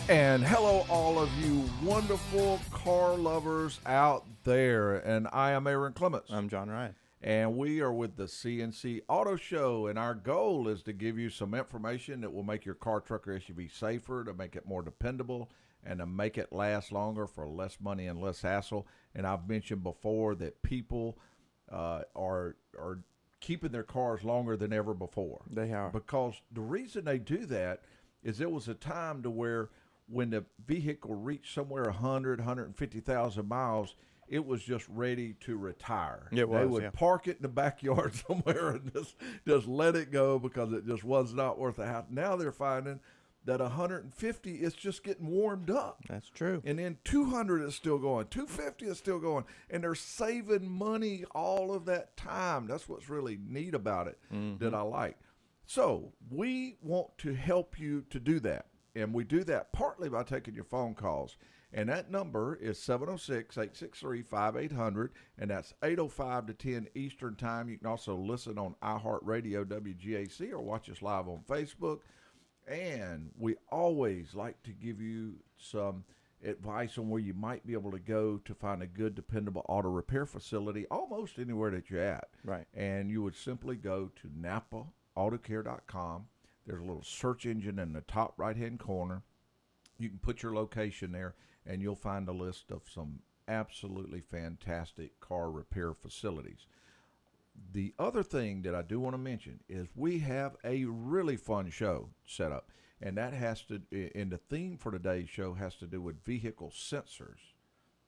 And hello, all of you wonderful car lovers out there. And I am Aaron Clements. I'm John Ryan. And we are with the CNC Auto Show. And our goal is to give you some information that will make your car, truck, or SUV safer, to make it more dependable, and to make it last longer for less money and less hassle. And I've mentioned before that people are keeping their cars longer than ever before. They are. Because the reason they do that is there was a time to where when the vehicle reached somewhere 100, 150,000 miles, it was just ready to retire. They would park it in the backyard somewhere and just let it go because it just was not worth the house. Now they're finding that 150 is just getting warmed up. That's true. And then 200 is still going. 250 is still going. And they're saving money all of that time. That's what's really neat about it that I like. So we want to help you to do that. And we do that partly by taking your phone calls. And that number is 706-863-5800, and that's 8:05 to 10 Eastern Time. You can also listen on iHeartRadio, WGAC, or watch us live on Facebook. And we always like to give you some advice on where you might be able to go to find a good, dependable auto repair facility almost anywhere that you're at. Right. And you would simply go to NapaAutoCare.com. There's a little search engine in the top right-hand corner. You can put your location there, and you'll find a list of some absolutely fantastic car repair facilities. The other thing that I do want to mention is we have a really fun show set up, and that has to, and the theme for today's show has to do with vehicle sensors.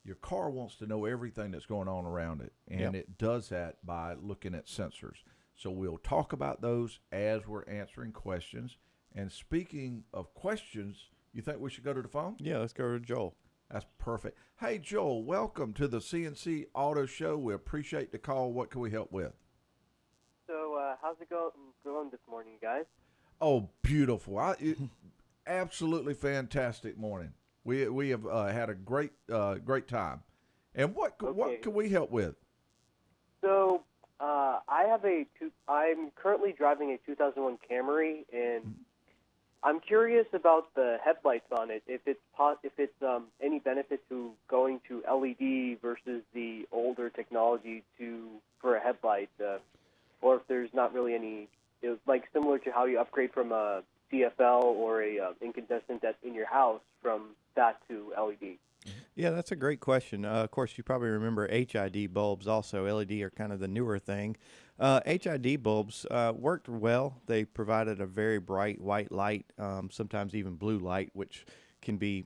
Your car wants to know everything that's going on around it, and it does that by looking at sensors. So we'll talk about those as we're answering questions. And speaking of questions, you think we should go to the phone? Yeah, let's go to Joel. That's perfect. Hey, Joel, welcome to the CNC Auto Show. We appreciate the call. What can we help with? So how's it going this morning, guys? Oh, beautiful. Absolutely fantastic morning. We have had a great time. And what can we help with? So I'm currently driving a 2001 Camry, and I'm curious about the headlights on it. If it's any benefit to going to LED versus the older technology for a headlight, or if there's not really any. It's like similar to how you upgrade from a CFL or a incandescent that's in your house from that to LED. Yeah, that's a great question. Of course, you probably remember HID bulbs also. LED are kind of the newer thing. HID bulbs worked well. They provided a very bright white light, sometimes even blue light, which can be,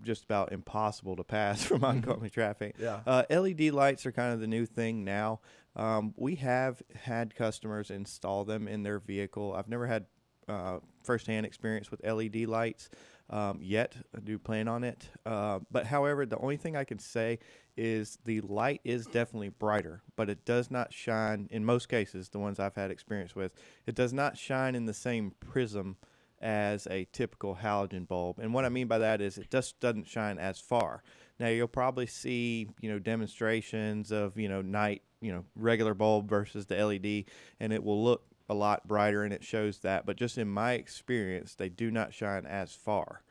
just about impossible to pass from oncoming traffic. Yeah. LED lights are kind of the new thing now. We have had customers install them in their vehicle. I've never had firsthand experience with LED lights yet. I do plan on it. But however, the only thing I can say is the light is definitely brighter, but it does not shine, in most cases, the ones I've had experience with, it does not shine in the same prism as a typical halogen bulb. And what I mean by that is it just doesn't shine as far. Now you'll probably see, demonstrations of, night, regular bulb versus the LED, and it will look a lot brighter, and it shows that. But just in my experience, they do not shine as far.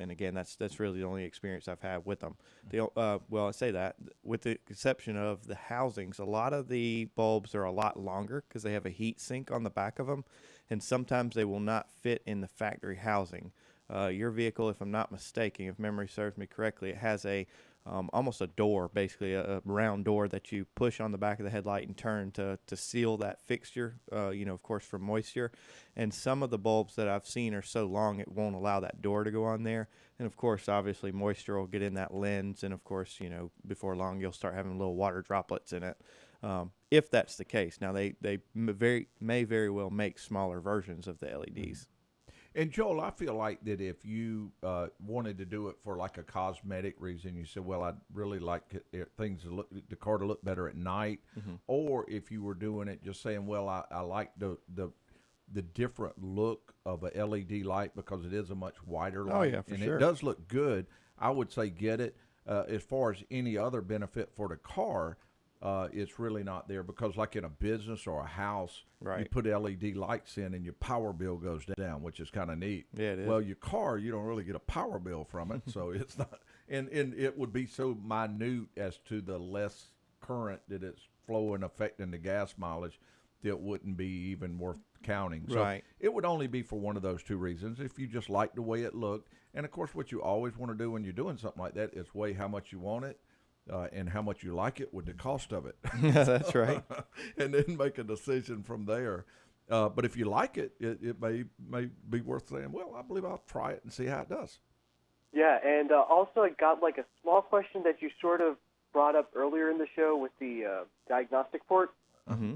And again, that's really the only experience I've had with them. I say that with the exception of the housings, a lot of the bulbs are a lot longer because they have a heat sink on the back of them, and sometimes they will not fit in the factory housing. Your vehicle, if I'm not mistaken, if memory serves me correctly, it has almost a door, basically a round door that you push on the back of the headlight and turn to seal that fixture, of course, from moisture. And some of the bulbs that I've seen are so long it won't allow that door to go on there. And, of course, obviously moisture will get in that lens. And, of course, before long you'll start having little water droplets in it. If that's the case. Now, they may very well make smaller versions of the LEDs. And Joel, I feel like that if you wanted to do it for like a cosmetic reason, you said, well, I'd really like the car to look better at night, or if you were doing it just saying, well, I like the different look of a LED light because it is a much wider light. Oh yeah, for and sure. It does look good. I would say get it. As far as any other benefit for the car, it's really not there, because like in a business or a house, you Right. put LED lights in and your power bill goes down, which is kind of neat. Yeah, it is. Well, your car, you don't really get a power bill from it, so it's not, and it would be so minute as to the less current that it's flowing, affecting the gas mileage, that it wouldn't be even worth counting. So Right. it would only be for one of those two reasons. If you just like the way it looked, and of course, what you always want to do when you're doing something like that is weigh how much you want it. And how much you like it with the cost of it. That's right. And then make a decision from there. But if you like it, it may be worth saying, well, I believe I'll try it and see how it does. Yeah, and also I got like a small question that you sort of brought up earlier in the show with the diagnostic port. Mm-hmm.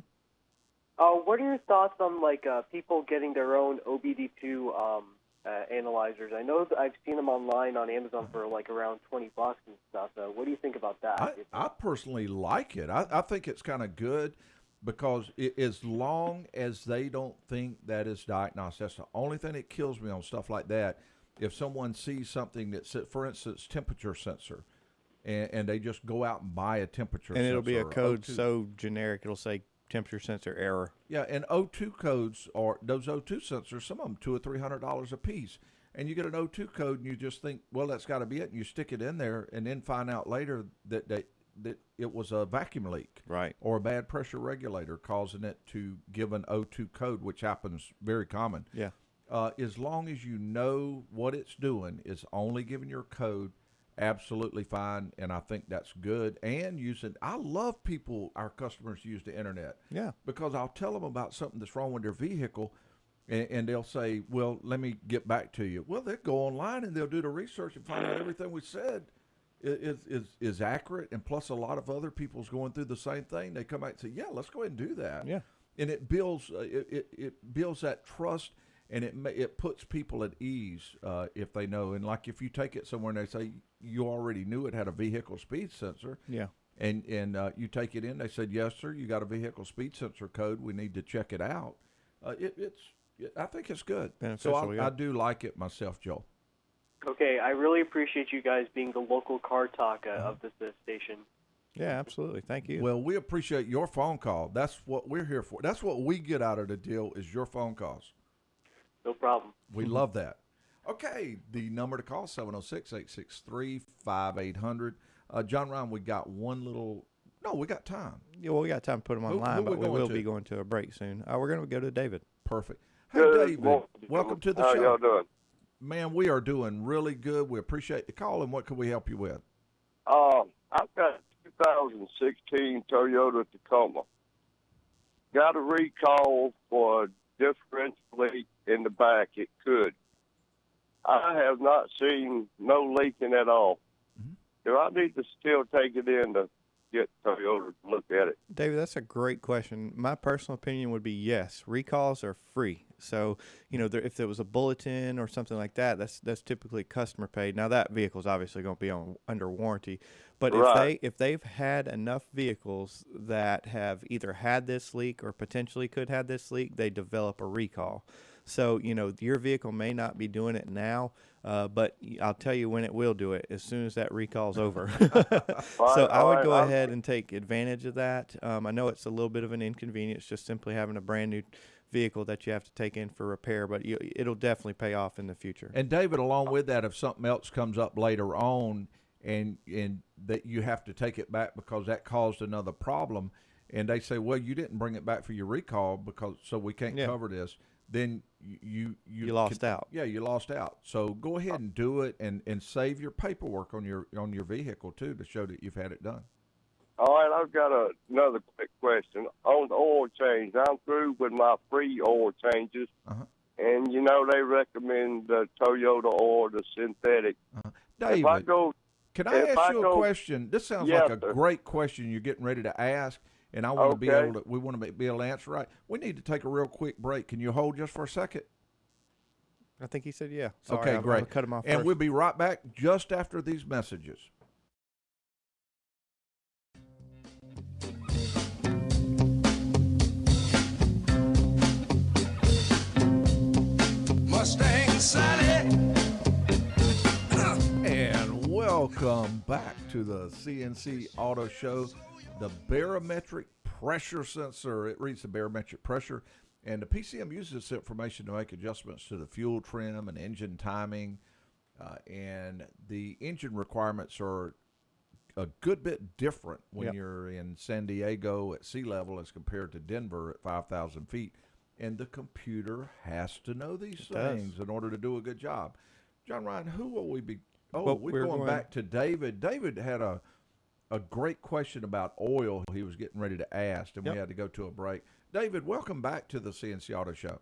What are your thoughts on like people getting their own OBD2 analyzers? I know that I've seen them online on Amazon for like around $20 and stuff. What do you think about that? I personally like it. I think it's kind of good, because as long as they don't think that is diagnosed, that's the only thing that kills me on stuff like that. If someone sees something that's, for instance, temperature sensor, and they just go out and buy a temperature And sensor. it'll be a or code O2. so generic, it'll say temperature sensor error. Yeah, and O2 codes are those O2 sensors. Some of them $200 or $300 a piece, and you get an O2 code, and you just think, well, that's got to be it, and you stick it in there, and then find out later that it was a vacuum leak, Right. or a bad pressure regulator causing it to give an O2 code, which happens very common. Yeah. As long as you know what it's doing, it's only giving your code, absolutely fine, and I think that's good. And I love our customers use the internet. Yeah. Because I'll tell them about something that's wrong with their vehicle, and they'll say, well, let me get back to you. Well, they'll go online and they'll do the research and find out everything we said is accurate, and plus a lot of other people's going through the same thing. They come back and say, yeah, let's go ahead and do that. Yeah. And it builds it builds that trust, and it puts people at ease if they know. And like if you take it somewhere and they say you already knew it had a vehicle speed sensor, Yeah. and you take it in, they said, yes, sir, you got a vehicle speed sensor code. We need to check it out. I think it's good. Beneficial, So yeah. I do like it myself, Joe. Okay, I really appreciate you guys being the local car talk of this station. Yeah, absolutely. Thank you. Well, we appreciate your phone call. That's what we're here for. That's what we get out of the deal is your phone calls. No problem. We love that. Okay, the number to call, 706-863-5800. John Ryan, we got we got time. Yeah, well, we got time to put them Who online, we but we going will to? be going to a break soon. We're going to go to David. Perfect. Hey, Good David, morning. welcome to the How show. y'all doing? Man, we are doing really good. We appreciate the call, and what can we help you with? I've got a 2016 Toyota Tacoma. Got a recall for a differential leak in the back. It could. I have not seen no leaking at all. Mhm. Do I need to still take it in to get Toyota to look at it? David, that's a great question. My personal opinion would be yes. Recalls are free. So, if there was a bulletin or something like that, that's typically customer paid. Now, that vehicle is obviously going to be under warranty. But Right. if they've had enough vehicles that have either had this leak or potentially could have this leak, they develop a recall. So, your vehicle may not be doing it now, but I'll tell you when it will do it, as soon as that recall's over. So I would go ahead and take advantage of that. I know it's a little bit of an inconvenience just simply having a brand new vehicle that you have to take in for repair, but it'll definitely pay off in the future. And David, along with that, if something else comes up later on and that you have to take it back because that caused another problem, and they say, well, you didn't bring it back for your recall so we can't Yeah. cover this, then you lost out. Yeah, you lost out. So go ahead and do it, and save your paperwork on your vehicle too to show that you've had it done. All right, I've got another quick question. On the oil change, I'm through with my free oil changes, Uh-huh. and they recommend the Toyota oil, the synthetic. David, If I go, can I if ask I you a go- question? This sounds Yes, like a sir. great question you're getting ready to ask, and I want to be Okay. able to. We want to be able to answer right. We need to take a real quick break. Can you hold just for a second? I think he said yeah. Sorry, Okay, I'll great. cut him off And first. we'll be right back just after these messages. Mustang Sally. And welcome back to the CNC Auto Show. the barometric pressure sensor. It reads the barometric pressure, and the PCM uses this information to make adjustments to the fuel trim and engine timing, and the engine requirements are a good bit different when Yep. you're in San Diego at sea level as compared to Denver at 5,000 feet. And the computer has to know these does. things in order to do a good job. John Ryan, who will we be? Oh, Well, we're we're going going- back to David. David had a great question about oil he was getting ready to ask, and Yep. we had to go to a break. David, welcome back to the CNC Auto Show.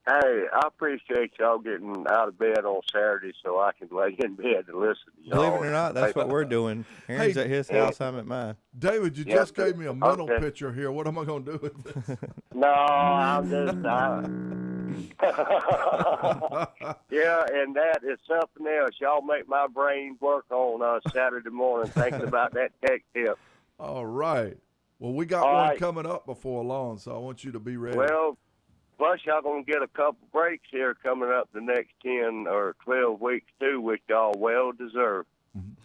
Hey, I appreciate y'all getting out of bed on Saturday so I can lay in bed and listen to y'all. Believe it or not, that's what we're doing. Aaron's Hey, at his house, I'm at mine. David, you Yeah, just gave me a mental okay. picture here. What am I going to do with this? No, I'm just, yeah, and that is something else. Y'all make my brain work on Saturday morning thinking about that tech tip. All right. Well, we got All one right. coming up before long, so I want you to be ready. Well, plus y'all going to get a couple breaks here coming up the next 10 or 12 weeks, too, which y'all well deserve.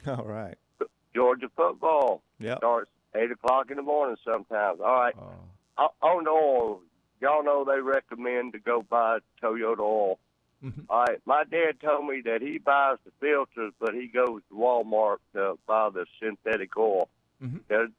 All right. Georgia football Yep. starts 8 o'clock in the morning sometimes. All right. Uh, On the oil, y'all know they recommend to go buy Toyota oil. Mhm. All right, my dad told me that he buys the filters, but he goes to Walmart to buy the synthetic oil. Mhm.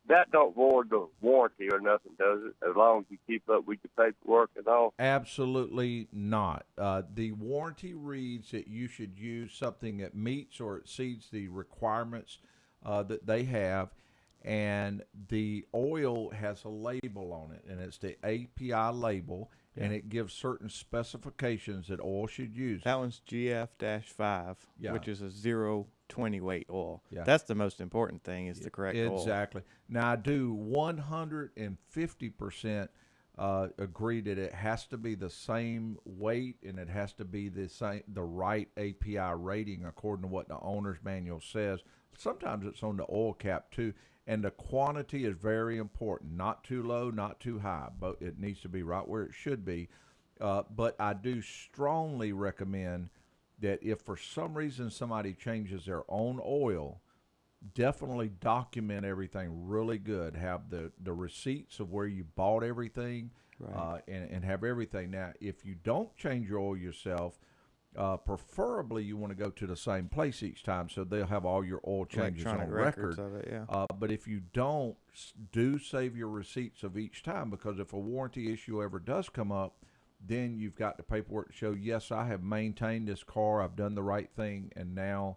That don't void the warranty or nothing, does it? As long as you keep up with your paperwork and all. Absolutely not. The warranty reads that you should use something that meets or exceeds the requirements that they have, and the oil has a label on it, and it's the API label, and it gives certain specifications that oil should use. That one's GF-5, Yeah. which is a 020 weight oil. Yeah. That's the most important thing is the correct oil. Exactly. Now, I do 150% agree that it has to be the same weight and it has to be the right API rating according to what the owner's manual says. Sometimes it's on the oil cap too, and the quantity is very important. Not too low, not too high, but it needs to be right where it should be. But I do strongly recommend that if for some reason somebody changes their own oil, definitely document everything really good. Have the receipts of where you bought everything, Right. and have everything. Now, if you don't change your oil yourself, preferably you want to go to the same place each time, so they'll have all your oil changes on Electronic records record. of it, yeah. But if you don't, do save your receipts of each time, because if a warranty issue ever does come up, then you've got the paperwork to show, yes, I have maintained this car, I've done the right thing, and now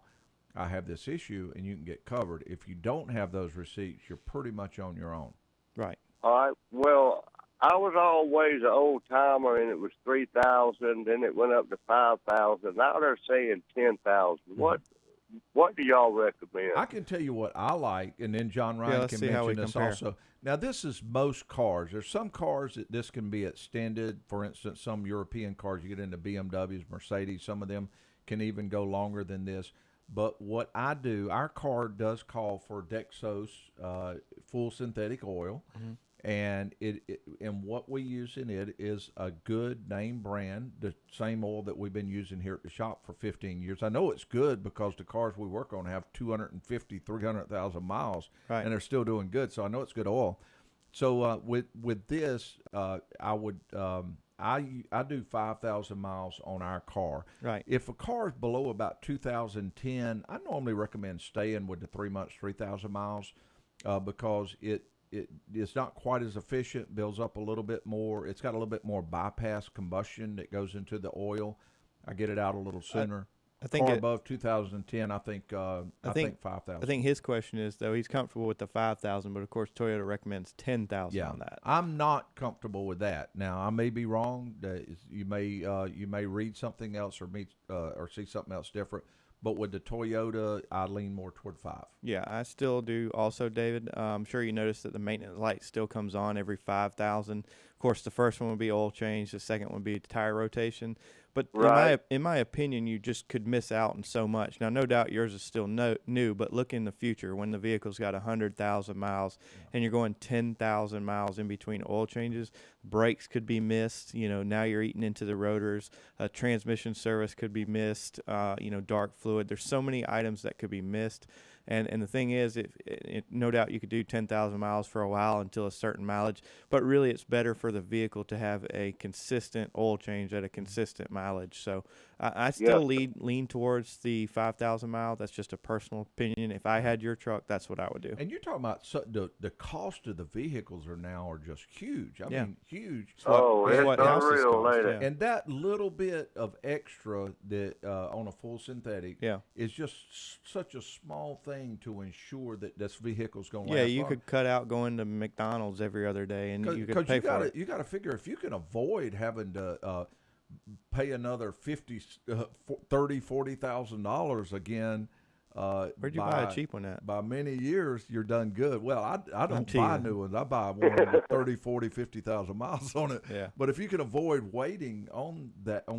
I have this issue, and you can get covered. If you don't have those receipts, you're pretty much on your own. Right. All right. Well, I was always an old timer, and it was 3,000. Then it went up to 5,000. Now they're saying 10,000. What do y'all recommend? I can tell you what I like, and then John Ryan let's can see how we mention this compare. also. Now, this is most cars. There's some cars that this can be extended. For instance, some European cars, you get into BMWs, Mercedes, some of them can even go longer than this. But what I do, our car does call for Dexos full synthetic oil, and and what we use in it is a good name brand, the same oil that we've been using here at the shop for 15 years. I know it's good because the cars we work on have 250, 300,000 miles, Right. and they're still doing good. So I know it's good oil. So with this, I would I do 5,000 miles on our car. Right. If a car is below about 2010, I normally recommend staying with the 3 months, 3,000 miles, because it's not quite as efficient, builds up a little bit more. It's got a little bit more bypass combustion that goes into the oil. I get it out a little sooner. I think car it- above 2010, I think 5,000. I think his question is, though, he's comfortable with the 5,000, but of course Toyota recommends 10,000 on that. I'm not comfortable with that. Now, I may be wrong. You may read something else or see something else different. But with the Toyota, I lean more toward 5. Yeah, I still do also, David. I'm sure you noticed that the maintenance light still comes on every 5,000. Of course, the first one would be oil change. The second one would be tire rotation. But Right. in my opinion, you just could miss out on so much. Now, no doubt yours is still new, but look in the future when the vehicle's got 100,000 miles and you're going 10,000 miles in between oil changes, brakes could be missed. Now you're eating into the rotors. Transmission service could be missed. Dark fluid. There's so many items that could be missed. And the thing is, no doubt you could do 10,000 miles for a while until a certain mileage, but really it's better for the vehicle to have a consistent oil change at a consistent mileage. So I still lean towards the 5,000 mile. That's just a personal opinion. If I had your truck, that's what I would do. And you're talking about the cost of the vehicles are just huge. I mean, huge. Oh, It's it's what houses unreal, cost, ain't it? yeah. And that little bit of extra that on a full synthetic is just such a small thing to ensure that this vehicle's going to last You long. could cut out going to McDonald's every other day, and you could pay for it. You got to figure if you can avoid having to pay another $40,000 again. Where'd you buy a cheap one at? By many years, you're done good. Well, I don't I'm buy teasing. new ones. I buy one with 30, 40, 50,000 miles on it. Yeah. But if you can avoid waiting on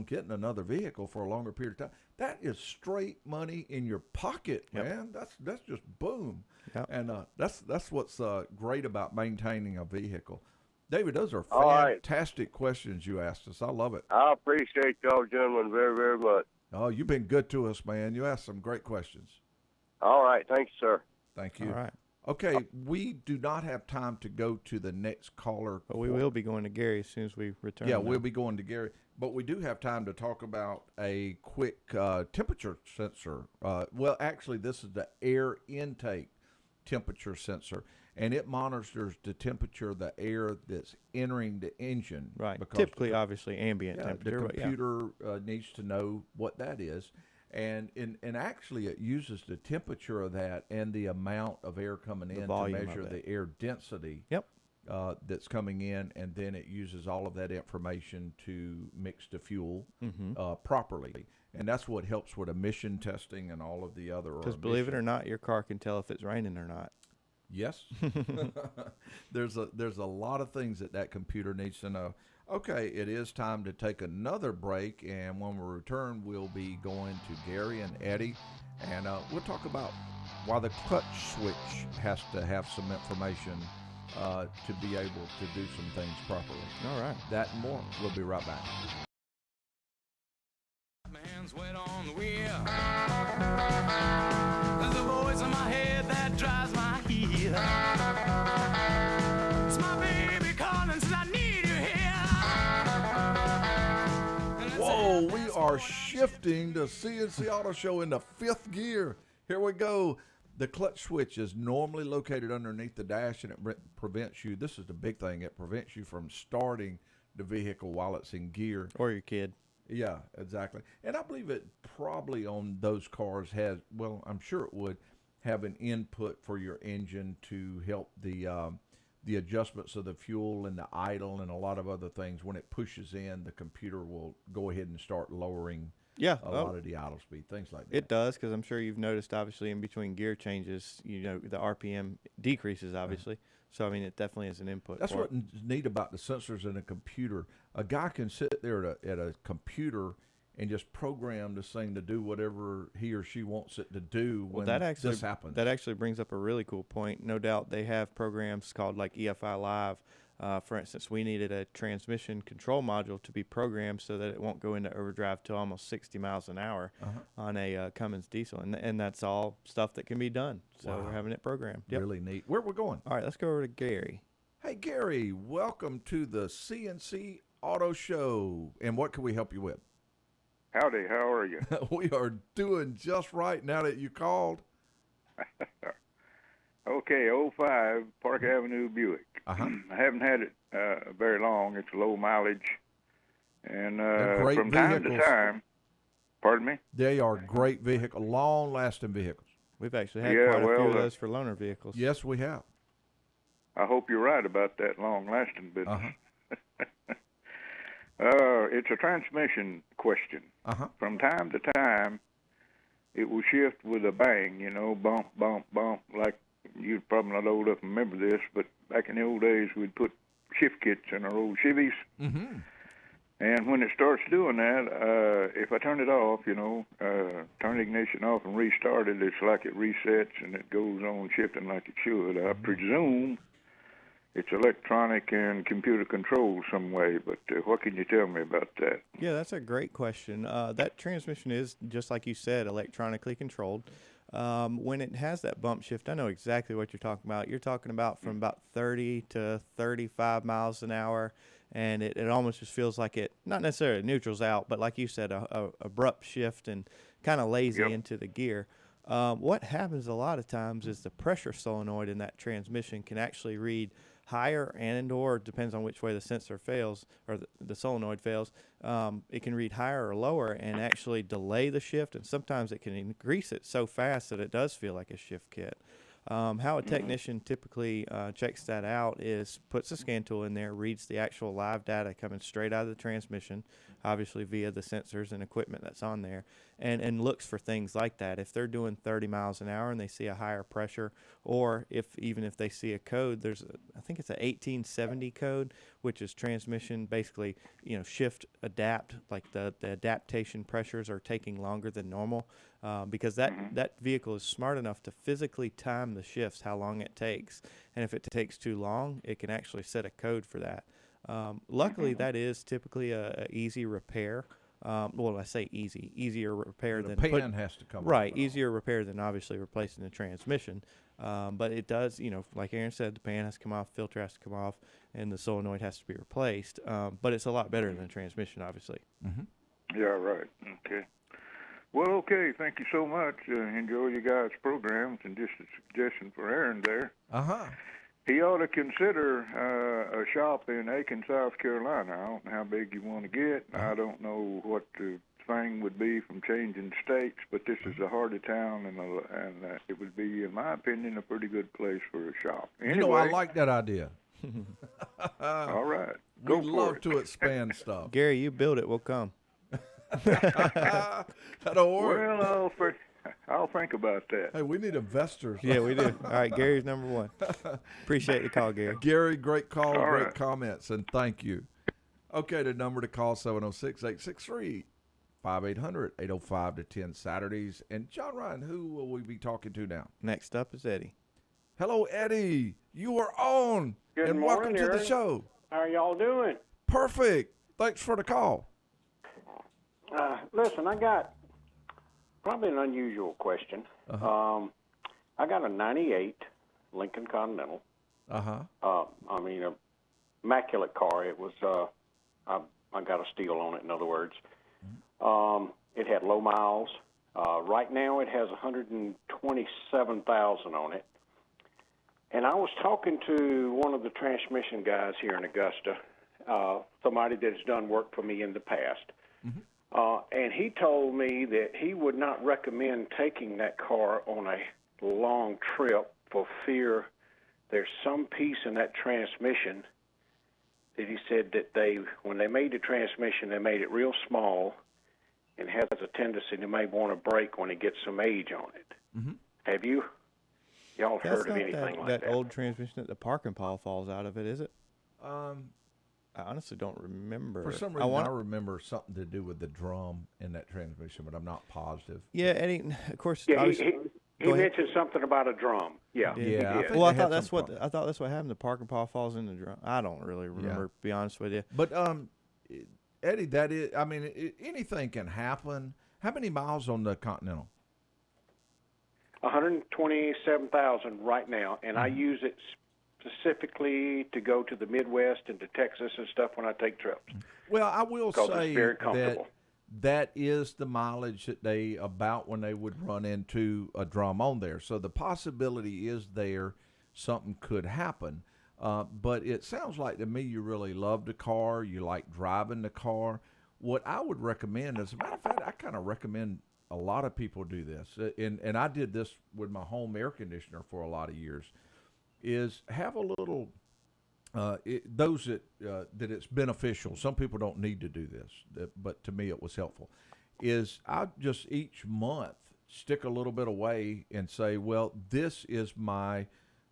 getting another vehicle for a longer period of time, that is straight money in your pocket, man. That's just boom. Yep. And that's what's great about maintaining a vehicle. David, those are All right. fantastic questions you asked us. I love it. I appreciate y'all gentlemen very, very much. Oh, you've been good to us, man. You asked some great questions. All right. Thank you, sir. Thank you. All right. Okay, we do not have time to go to the next caller. But we will be going to Gary as soon as we return. Yeah, now. we'll be going to Gary. But we do have time to talk about a quick temperature sensor. Well, actually, this is the air intake temperature sensor, and it monitors the temperature of the air that's entering the engine. Right. because Typically, obviously, ambient the temperature. but computer needs to know what that is. And actually, it uses the temperature of that and the amount of air coming in to volume of measure it. the air density Yep. that's coming in, and then it uses all of that information to mix the fuel properly. And that's what helps with emission testing and all of the other. Because believe it or not, your car can tell if it's raining or not. Yes. There's a lot of things that computer needs to know. Okay, it is time to take another break, and when we return, we'll be going to Gary and Eddie, and we'll talk about why the clutch switch has to have some information to be able to do some things properly. All right. That and more. We'll be right back. My hands wet on the wheel. There's a voice in my head that drives my heel. It's my baby calling, says I need you here. Whoa, we are shifting the CNC Auto Show into fifth gear. Here we go. The clutch switch is normally located underneath the dash, and it prevents you, this is the big thing, it prevents you from starting the vehicle while it's in gear. Or your kid. Yeah, exactly. And I believe it probably on those cars has, well, I'm sure it would have an input for your engine to help the adjustments of the fuel and the idle and a lot of other things. When it pushes in, the computer will go ahead and start lowering Yeah. a lot of the idle speed, things like that. It does, because I'm sure you've noticed, obviously, in between gear changes, the RPM decreases, obviously. So, I mean, it definitely is an input. That's for what's neat about the sensors in a computer. A guy can sit there at a computer and just program this thing to do whatever he or she wants it to do when this happens. That actually brings up a really cool point. No doubt they have programs called like EFI Live. For instance, we needed a transmission control module to be programmed so that it won't go into overdrive to almost 60 miles an hour on a Cummins diesel. And that's all stuff that can be done. So we're having it programmed. Yep. Really neat. Where we're going? All right, let's go over to Gary. Hey, Gary, welcome to the CNC Auto Show. And what can we help you with? Howdy, how are you? We are doing just right now that you called. Okay, 05 Park Avenue Buick. Uh-huh. I haven't had it very long. It's low mileage. And They're great from time to vehicles. time, pardon me? They are great vehicle, long-lasting vehicles. We've actually had Yeah, quite a few well, of those for loaner vehicles. Yes, we have. I hope you're right about that long-lasting business. Uh-huh. It's a transmission question. Uh-huh. From time to time, it will shift with a bang, bump, bump, bump, like you're probably not old enough to remember this, but back in the old days, we'd put shift kits in our old Chevys. Mm-hmm. And when it starts doing that, if I turn it off, turn the ignition off and restart it, it's like it resets and it goes on shifting like it should. I presume it's electronic and computer controlled some way, but what can you tell me about that? Yeah, that's a great question. That transmission is, just like you said, electronically controlled. When it has that bump shift, I know exactly what you're talking about. You're talking about from about 30 to 35 miles an hour, and it almost just feels like it, not necessarily neutrals out, but like you said, a abrupt shift and kind of lazy Yep. into the gear. What happens a lot of times is the pressure solenoid in that transmission can actually read higher and or depends on which way the sensor fails or the solenoid fails. It can read higher or lower and actually delay the shift, and sometimes it can increase it so fast that it does feel like a shift kit. How a technician typically checks that out is puts a scan tool in there, reads the actual live data coming straight out of the transmission, obviously via the sensors and equipment that's on there, and looks for things like that. If they're doing 30 miles an hour and they see a higher pressure, or even if they see a code, I think it's a 1870 code, which is transmission basically, shift adapt, like the adaptation pressures are taking longer than normal, because that vehicle is smart enough to physically time the shifts, how long it takes, and if it takes too long, it can actually set a code for that. Luckily, that is typically a easy repair. Well, I say easier repair The than pan has to come right, off. easier repair than obviously replacing the transmission. But it does, like Aaron said, the pan has to come off, filter has to come off, and the solenoid has to be replaced. But it's a lot better than the transmission, obviously. Yeah, right. Okay. Well, okay. Thank you so much. Enjoy your guys' programs, and just a suggestion for Aaron there. He ought to consider a shop in Aiken, South Carolina. I don't know how big you want to get. I don't know what the thing would be from changing states, but this is the heart of town, and it would be, in my opinion, a pretty good place for a shop. Anyway, I like that idea. all right. Go We for love it. to expand stuff. Gary, you build it, we'll come. That'll work. Well, I'll think about that. Hey, we need investors. Yeah, we do. All right, Gary's number one. Appreciate the call, Gary. Gary, great call, All great right. comments, and thank you. Okay, the number to call 706-863-5800, 805-10 Saturdays. And John Ryan, who will we be talking to now? Next up is Eddie. Hello, Eddie. You are on. Good and morning, welcome to the Aaron. show. How are y'all doing? Perfect. Thanks for the call. Listen, I got probably an unusual question. I got a 98 Lincoln Continental. I mean, a immaculate car. It was, I got a steal on it, in other words. It had low miles. Right now it has 127,000 on it. And I was talking to one of the transmission guys here in Augusta, somebody that's done work for me in the past. And he told me that he would not recommend taking that car on a long trip for fear there's some piece in that transmission that he said that when they made the transmission, they made it real small and has a tendency to may want to break when it gets some age on it. Have y'all That's heard of not anything like that that? old transmission that the parking pile falls out of it, is it? I honestly don't remember. For some reason, I remember something to do with the drum in that transmission, but I'm not positive. Yeah, Eddie, of course. Yeah, obviously, he go ahead. mentioned something about a drum. Yeah. Yeah, he I did. think Well, I they thought had that's some what problem. I thought that's what happened. The parking pile falls in the drum. I don't really remember, to be honest with you. But Eddie, that is, I mean, anything can happen. How many miles on the Continental? 127,000 right now, and I use it specifically to go to the Midwest and to Texas and stuff when I take trips. Well, I will Because say it's very comfortable. that is the mileage that they about when they would run into a drum on there. So the possibility is there something could happen. But it sounds like to me you really love the car. You like driving the car. What I would recommend, as a matter of fact, I kind of recommend a lot of people do this. And I did this with my home air conditioner for a lot of years, is have a little, those that it's beneficial. Some people don't need to do this, but to me it was helpful, is I just each month stick a little bit away and say, well, this is my,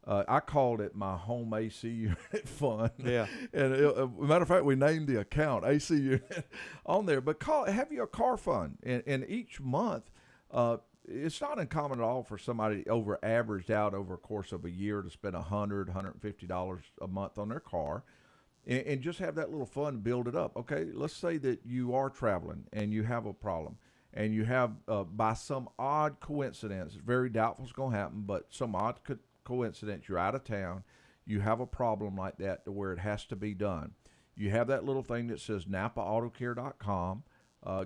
I called it my home AC unit fund. Yeah. And matter of fact, we named the account AC unit on there. But have your car fund, and each month, it's not uncommon at all for somebody over averaged out over a course of a year to spend $100, $150 a month on their car, and just have that little fund, build it up. Okay, let's say that you are traveling and you have a problem, and you have, by some odd coincidence, it's very doubtful it's going to happen, but some odd coincidence, you're out of town, you have a problem like that to where it has to be done. You have that little thing that says NapaAutoCare.com.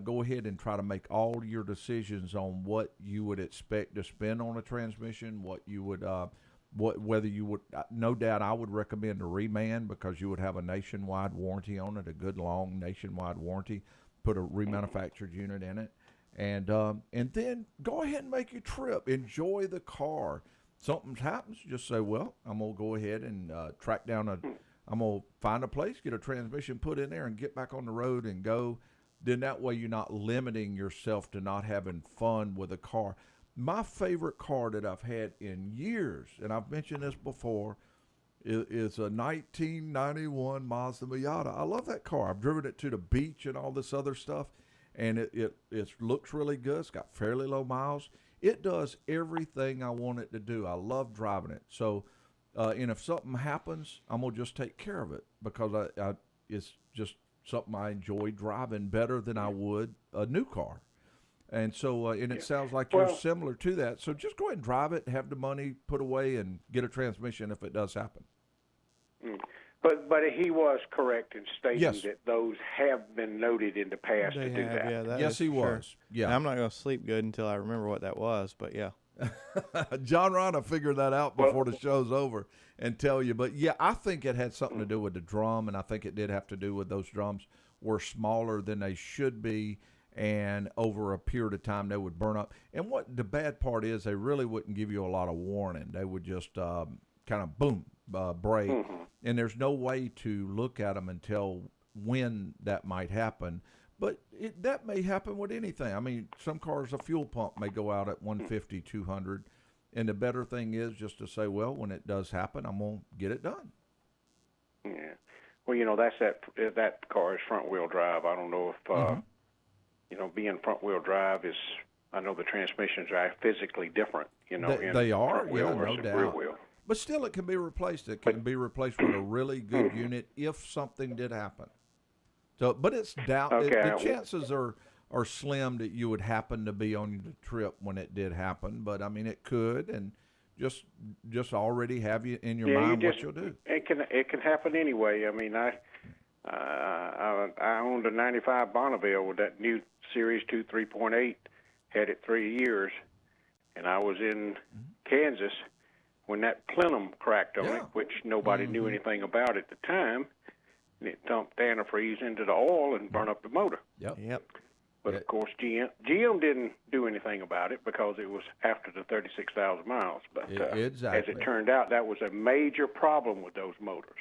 Go ahead and try to make all your decisions on what you would expect to spend on a transmission, what you would, whether you would, no doubt I would recommend a reman because you would have a nationwide warranty on it, a good long nationwide warranty, put a remanufactured unit in it. And then go ahead and make your trip. Enjoy the car. Something happens, just say, well, I'm going to go ahead and track down I'm going to find a place, get a transmission put in there, and get back on the road and go. Then that way you're not limiting yourself to not having fun with a car. My favorite car that I've had in years, and I've mentioned this before, is a 1991 Mazda Miata. I love that car. I've driven it to the beach and all this other stuff, and it looks really good. It's got fairly low miles. It does everything I want it to do. I love driving it. So, and if something happens, I'm going to just take care of it because it's just something I enjoy driving better than I would a new car. And so, and it sounds like you're similar to that. So just go ahead and drive it, have the money put away, and get a transmission if it does happen. But he was correct in stating Yes. that those have been noted in the past to do that. Yeah, that Yes, is he sure. was. Yeah. And I'm not going to sleep good until I remember what that was, but yeah. John Ron will figure that out before the show's over and tell you. But, yeah, I think it had something to do with the drum, and I think it did have to do with those drums were smaller than they should be, and over a period of time they would burn up. And what the bad part is, they really wouldn't give you a lot of warning. They would just kind of, boom, break. And there's no way to look at them and tell when that might happen. But that may happen with anything. I mean, some cars, a fuel pump may go out at 150, 200. And the better thing is just to say, well, when it does happen, I'm going to get it done. Yeah. Well, you know, that's that car is front-wheel drive. I don't know if, you know, being front-wheel drive is, I know the transmissions are physically different, you know. They are, front-wheel yeah, no versus doubt. rear-wheel. But still, it can be replaced. It can be replaced with a really good unit if something did happen. So, but it's doubt. Okay. The chances are slim that you would happen to be on the trip when it did happen. But I mean, it could, and just already have you in your mind what you'll do. It can happen anyway. I mean, I owned a '95 Bonneville with that new Series 2 3.8. Had it 3 years, and I was in Kansas when that plenum cracked on it, which nobody knew anything about at the time. And it dumped antifreeze into the oil and burned up the motor. Yep. But of course, GM didn't do anything about it because it was after the 36,000 miles. But exactly. as it turned out, that was a major problem with those motors.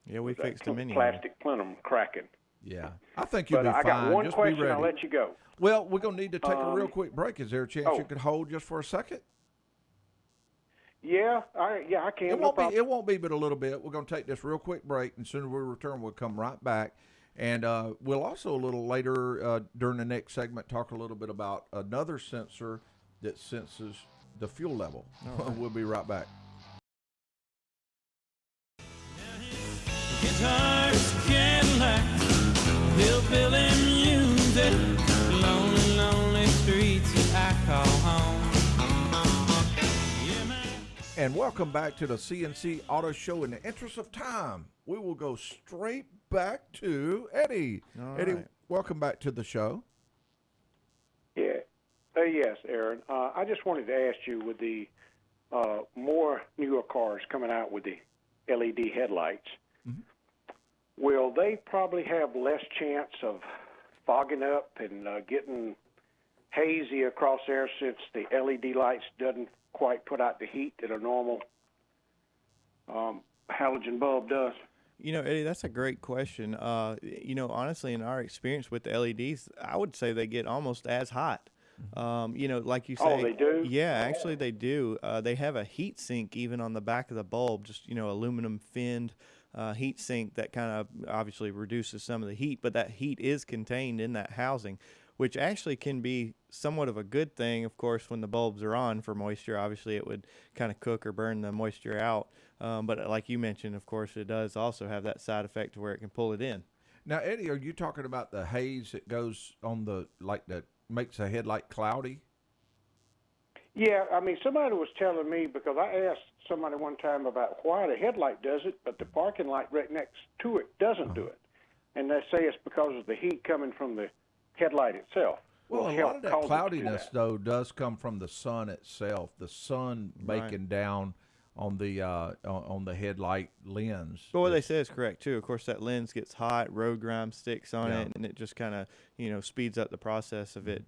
Yeah, we fixed them anyway. Plastic plenum cracking. Yeah, I think you'll But be I fine. got one just question. be ready. I'll let you go. Well, we're gonna need to take a real quick break. Is there a chance you could hold just for a second? Yeah, I can. It won't be but a little bit. We're going to take this real quick break, and as soon as we return, we'll come right back. And we'll also a little later during the next segment talk a little bit about another sensor that senses the fuel level. We'll be right back. Guitars, Cadillac, hillbilly music, lonely, lonely streets I call home. Yeah, man. And welcome back to the CNC Auto Show. In the interest of time, we will go straight back to Eddie. All Eddie, right. welcome back to the show. Yeah. Yes, Aaron. I just wanted to ask you, with the more newer cars coming out with the LED headlights, will they probably have less chance of fogging up and getting hazy across there since the LED lights doesn't quite put out the heat that a normal halogen bulb does? You know, Eddie, that's a great question. You know, honestly, in our experience with the LEDs, I would say they get almost as hot. You know, like you say. Oh, they do? Yeah, actually they do. They have a heat sink even on the back of the bulb, just, you know, aluminum finned heat sink that kind of obviously reduces some of the heat, but that heat is contained in that housing, which actually can be somewhat of a good thing, of course, when the bulbs are on for moisture. Obviously, it would kind of cook or burn the moisture out. But like you mentioned, of course, it does also have that side effect where it can pull it in. Now, Eddie, are you talking about the haze that goes on the, like the makes a headlight cloudy? Yeah, I mean, somebody was telling me, because I asked somebody one time about why the headlight does it, but the parking light right next to it doesn't do it. And they say it's because of the heat coming from the headlight itself. Well, will a help lot of that cause it to do cloudiness, that. though, does come from the sun itself. The sun baking down on the headlight lens. But what they say is correct too. Of course, that lens gets hot, road grime sticks on Yeah. it, and it just kind of speeds up the process of it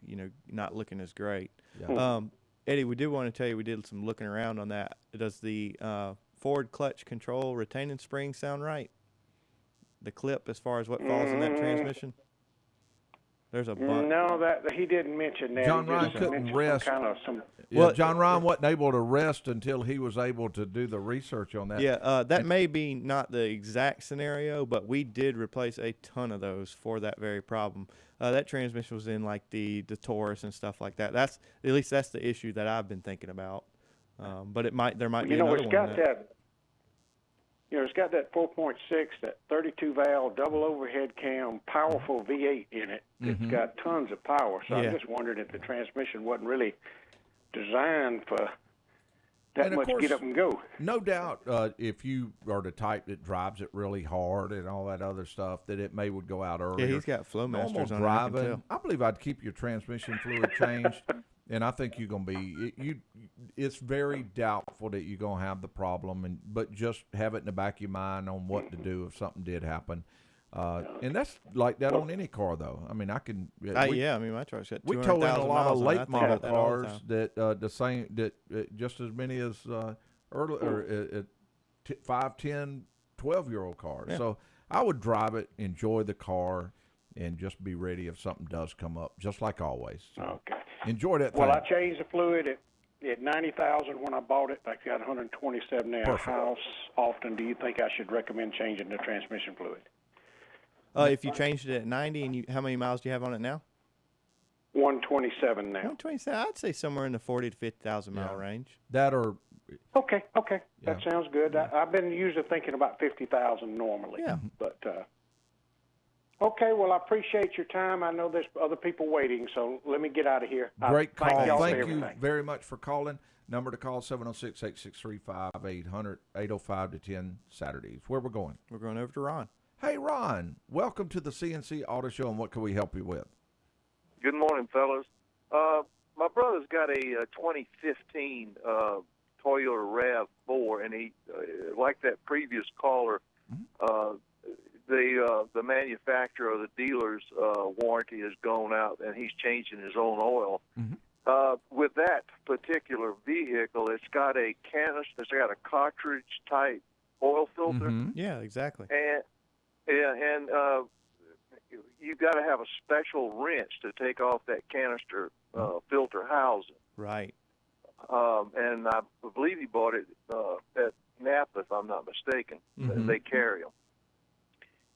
not looking as great. Yeah. Eddie, we did want to tell you we did some looking around on that. Does the forward clutch control retaining spring sound right? The clip as far as what falls in that transmission? There's a bunch. No, that he didn't mention that. John He Ryan just couldn't mentioned rest. some Yeah, John Ryan wasn't able to rest until he was able to do the research on that. Yeah, that may be not the exact scenario, but we did replace a ton of those for that very problem. That transmission was in like the Taurus and stuff like that. That's at least that's the issue that I've been thinking about. But there might be another it's one. got that. It's got that 4.6, that 32 valve double overhead cam, powerful V8 in it. It's got tons of power. So Yeah. I'm just wondering if the transmission wasn't really designed for that And of much course, get up and go. No doubt, if you are the type that drives it really hard and all that other stuff, that it would go out earlier. Yeah, he's got Flowmasters Normal on it, I can driving, tell. I believe I'd keep your transmission fluid changed, and I think you're gonna be It's very doubtful that you're gonna have the problem, but just have it in the back of your mind on what to do if something did happen. And that's like that on any car, though. I mean, I can. Yeah, I mean, my truck's got We tow in 200,000 a lot of miles on it. I late think model about that all the cars time. that just as many as early or 5, 10, 12-year-old cars. Yeah. So I would drive it, enjoy the car, and just be ready if something does come up, just like always. So Okay. enjoy that Well, I thing. changed the fluid at 90,000 when I bought it. I got 127 now. Perfect. How often do you think I should recommend changing the transmission fluid? If you changed it at 90, and how many miles do you have on it now? 127 now. 127. I'd say somewhere in the 40 to 50,000 mile Yeah. range. That or Okay. That Yeah. sounds good. I've been usually thinking about 50,000 normally. Yeah. But okay, well, I appreciate your time. I know there's other people waiting, so let me get out of here. great Thank call. y'all for Thank you everything. very much for calling. Number to call 706-863-5800, 805 to 10 Saturdays. Where we're going. We're going over to Ron. Hey, Ron, welcome to the CNC Auto Show, and what can we help you with? Good morning, fellas. My brother's got a 2015 Toyota RAV4, and he, like that previous caller, the manufacturer or the dealer's warranty has gone out, and he's changing his own oil. With that particular vehicle, it's got a canister, it's got a cartridge type oil filter, Yeah, exactly. and you got to have a special wrench to take off that canister filter housing. Right. And I believe he bought it at Napa, if I'm not mistaken. They carry them.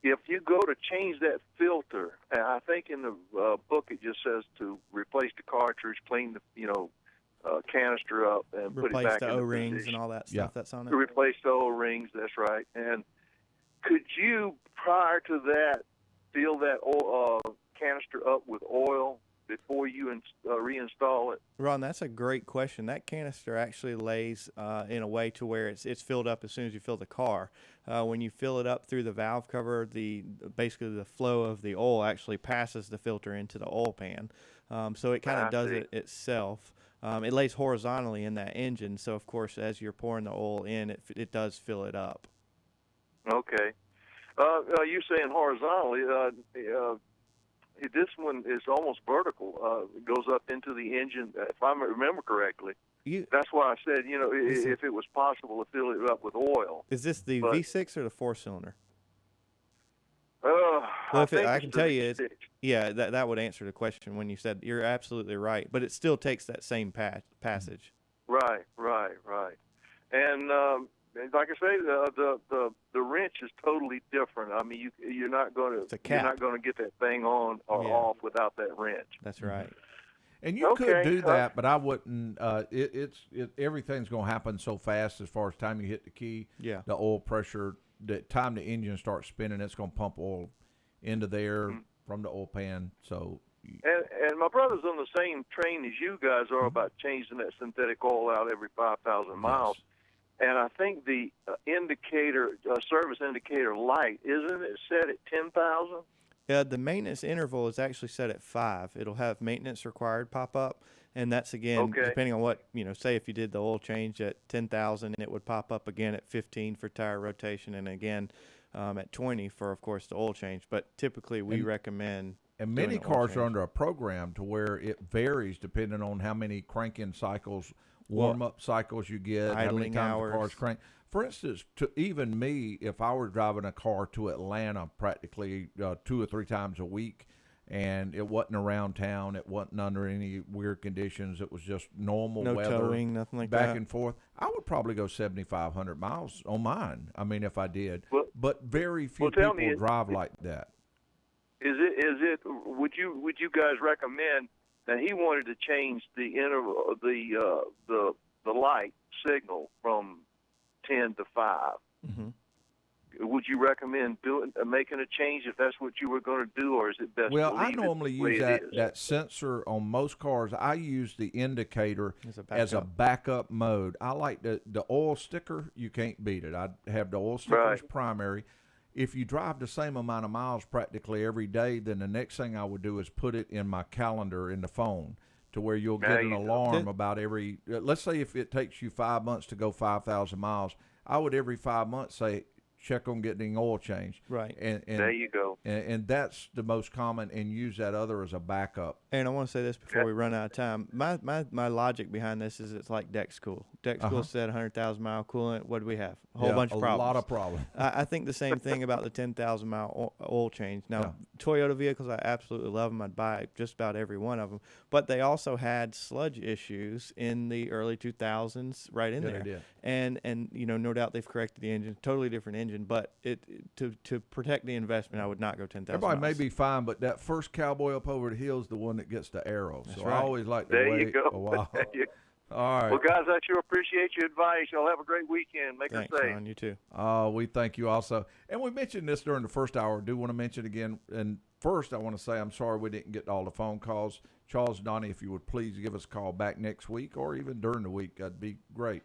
If you go to change that filter, and I think in the book it just says to replace the cartridge, clean the canister up, and put it Replace back the in the O-rings position. and all that stuff Yeah. that's on To it. replace the O-rings, that's right. And could you, prior to that, fill that canister up with oil before you reinstall it? Ron, that's a great question. That canister actually lays in a way to where it's filled up as soon as you fill the car. When you fill it up through the valve cover, basically the flow of the oil actually passes the filter into the oil pan. So it kind of does it itself. It lays horizontally in that engine, so of course as you're pouring the oil in, it does fill it up. Okay. You saying horizontally? This one is almost vertical. It goes up into the engine, if I remember correctly. That's why I said, if it was possible to fill it up with oil. Is this the But- V6 or the 4-cylinder? Well, Well, I can tell you, it's, V6. yeah, that would answer the question when you said you're absolutely right, but it still takes that same passage. Right. And like I say, the wrench is totally different. I mean, you're not going It's a to cap. get that thing on or Yeah. off without that wrench. That's right. And you could Okay, do that, but I wouldn't. Everything's going to happen so fast as far as time you hit the key. Yeah. The oil pressure, the time the engine starts spinning, it's going to pump oil into there from the oil pan. So And my brother's on the same train as you guys are about changing that synthetic oil out every 5,000 miles. And I think the service indicator light, isn't it set at 10,000? Yeah, the maintenance interval is actually set at 5. It'll have maintenance required pop up, and that's again depending on what say if you did the oil change at 10,000, it would pop up again at 15 for tire rotation, and again at 20 for, of course, the oil change. But typically we recommend. And many cars are under a program to where it varies depending on how many cranking cycles, warm-up cycles you get, how many times the car's crank. For instance, to even me, if I were driving a car to Atlanta practically 2 or 3 times a week, and it wasn't around town, it wasn't under any weird conditions, it was just normal weather, towing, nothing like back that. and forth, I would probably go 7,500 miles on mine. I mean, if I did. Well, but very few people drive like that. Would you guys recommend that he wanted to change the interval, the light signal from 10 to 5? Mm-hmm. Would you recommend making a change if that's what you were going to do, or is it best? Well, to I leave normally it the way use it is? that sensor on most cars. I use the indicator As a as a backup mode. I like the oil sticker. You can't beat it. I have the oil sticker as primary. If you drive the same amount of miles practically every day, then the next thing I would do is put it in my calendar in the phone to where you'll get an alarm about every, let's say if it takes you 5 months to go 5,000 miles, I would every 5 months say, check on getting oil change. Right. And there you go. And that's the most common, and use that other as a backup. And I want to say this before we run out of time. My logic behiund this is it's like deck school. Deck school said 100,000 mile coolant. What do we have? A whole bunch of problems. A lot of problems. I think the same thing about the 10,000 mile oil change. Now, Toyota vehicles, I absolutely love them. I'd buy just about every one of them. But they also had sludge issues in the early 2000s right in there. They did. And no doubt they've corrected the engine. Totally different engine. But to protect the investment, I would not go 10,000 Everybody miles. may be fine, but that first cowboy up over the hill is the one that gets the arrow. That's so right. I always like to There wait you go. a while. All right. Well, guys, I sure appreciate your advice. Y'all have a great weekend. Make Thanks, her safe. Ron. You too. We thank you also. And we mentioned this during the first hour. I do want to mention again. And first, I want to say I'm sorry we didn't get all the phone calls. Charles and Donnie, if you would please give us a call back next week or even during the week, that'd be great.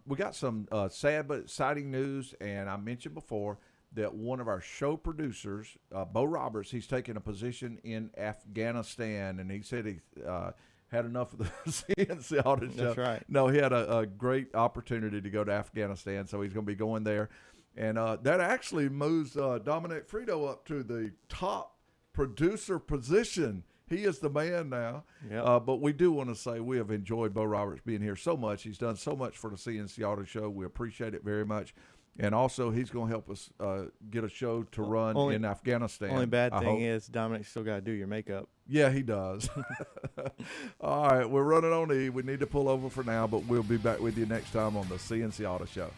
We got some sad but exciting news, and I mentioned before that one of our show producers, Bo Roberts, he's taking a position in Afghanistan, and he said he had enough of the CNC Auto Show. That's right. No, he had a great opportunity to go to Afghanistan, so he's going to be going there. And that actually moves Dominic Frito up to the top producer position. He is the man now. Yep. But we do want to say we have enjoyed Bo Roberts being here so much. He's done so much for the CNC Auto Show. We appreciate it very much. And also, he's going to help us get a show to run in Afghanistan. Only bad thing is Dominic's still got to do your makeup. Yeah, he does. All right, we're running on E. We need to pull over for now, but we'll be back with you next time on the CNC Auto Show.